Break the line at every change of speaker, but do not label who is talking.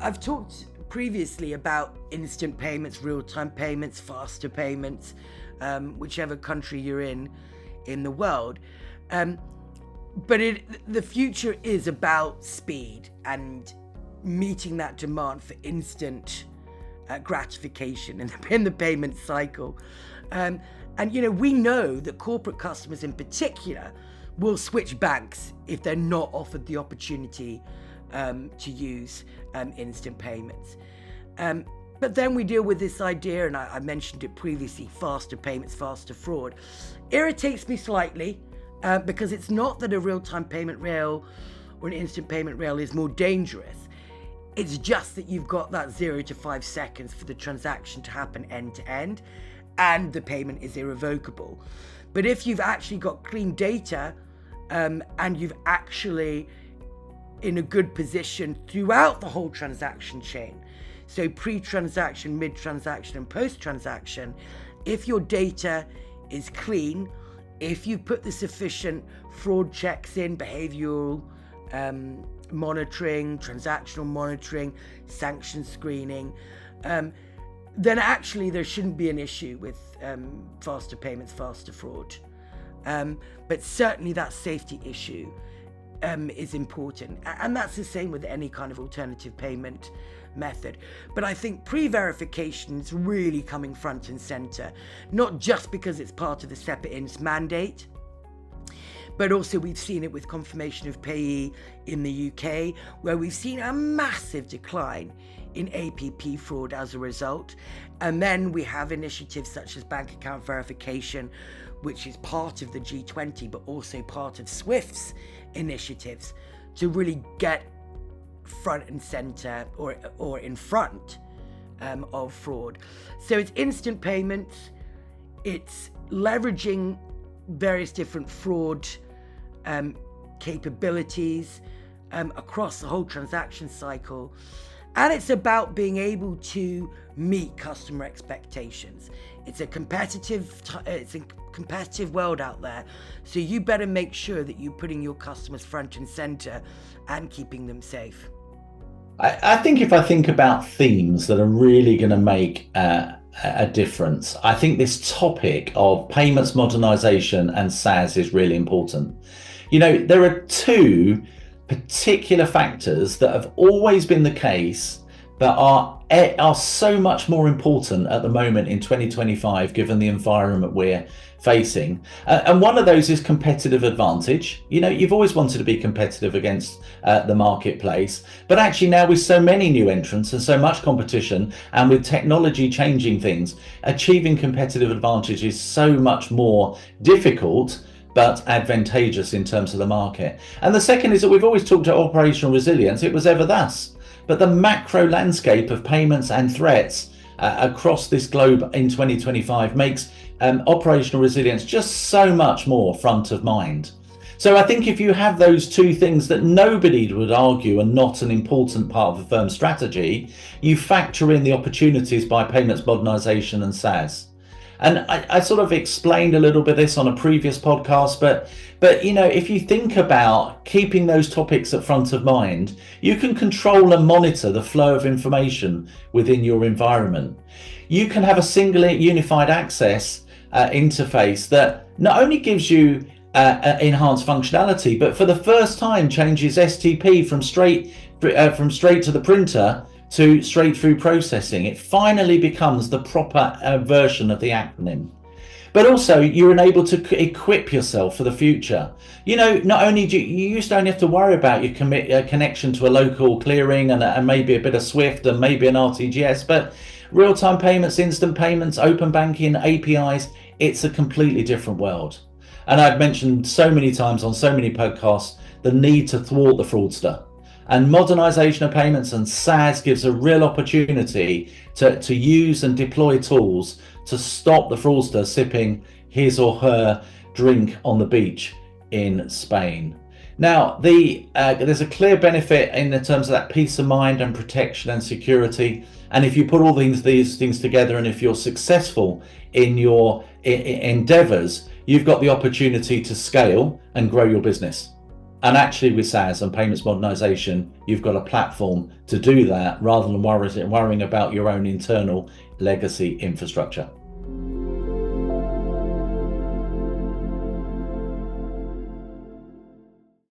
I've talked previously about instant payments, real-time payments, faster payments, whichever country you're in the world. But the future is about speed and meeting that demand for instant gratification in the payment cycle. And we know that corporate customers in particular will switch banks if they're not offered the opportunity to use instant payments. But then we deal with this idea, and I mentioned it previously, faster payments, faster fraud. Irritates me slightly because it's not that a real-time payment rail or an instant payment rail is more dangerous. It's just that you've got that 0 to 5 seconds for the transaction to happen end to end, and the payment is irrevocable. But if you've actually got clean data and you've actually in a good position throughout the whole transaction chain, so pre-transaction, mid-transaction and post-transaction, if your data is clean, if you put the sufficient fraud checks in, behavioral monitoring, transactional monitoring, sanction screening, then actually there shouldn't be an issue with faster payments, faster fraud. But certainly that safety issue is important. And that's the same with any kind of alternative payment method. But I think pre-verification is really coming front and center, not just because it's part of the SEPA-IN's mandate, but also we've seen it with confirmation of payee in the UK, where we've seen a massive decline in APP fraud as a result. And then we have initiatives such as bank account verification, which is part of the G20, but also part of SWIFT's initiatives to really get front and center or in front of fraud. So it's instant payments, it's leveraging various different fraud capabilities across the whole transaction cycle, and it's about being able to meet customer expectations. It's a competitive world out there, so you better make sure that you're putting your customers front and center and keeping them safe.
I think if I think about themes that are really going to make a difference, I think this topic of payments modernisation and SaaS is really important. There are two particular factors that have always been the case that are so much more important at the moment in 2025, given the environment we're facing. And one of those is competitive advantage. You've always wanted to be competitive against the marketplace, but actually now with so many new entrants and so much competition, and with technology changing things, achieving competitive advantage is so much more difficult, but advantageous in terms of the market. And the second is that we've always talked about operational resilience. It was ever thus. But the macro landscape of payments and threats across this globe in 2025 makes operational resilience just so much more front of mind. So I think if you have those two things that nobody would argue are not an important part of a firm's strategy, you factor in the opportunities by payments modernisation and SaaS. And I sort of explained a little bit of this on a previous podcast, but if you think about keeping those topics at front of mind, you can control and monitor the flow of information within your environment. You can have a single unified access interface that not only gives you enhanced functionality, but for the first time changes STP from straight to the printer to straight through processing. It finally becomes the proper version of the acronym. But also you're enabled to equip yourself for the future. Not only you used to only have to worry about your connection to a local clearing and maybe a bit of SWIFT and maybe an RTGS, but real-time payments, instant payments, open banking, APIs, it's a completely different world. And I've mentioned so many times on so many podcasts the need to thwart the fraudster. And modernisation of payments and SaaS gives a real opportunity to use and deploy tools to stop the fraudster sipping his or her drink on the beach in Spain. Now, there's a clear benefit in terms of that peace of mind and protection and security. And if you put all these things together, and if you're successful in your endeavours, you've got the opportunity to scale and grow your business. And actually with SaaS and payments modernization, you've got a platform to do that rather than worrying about your own internal legacy infrastructure.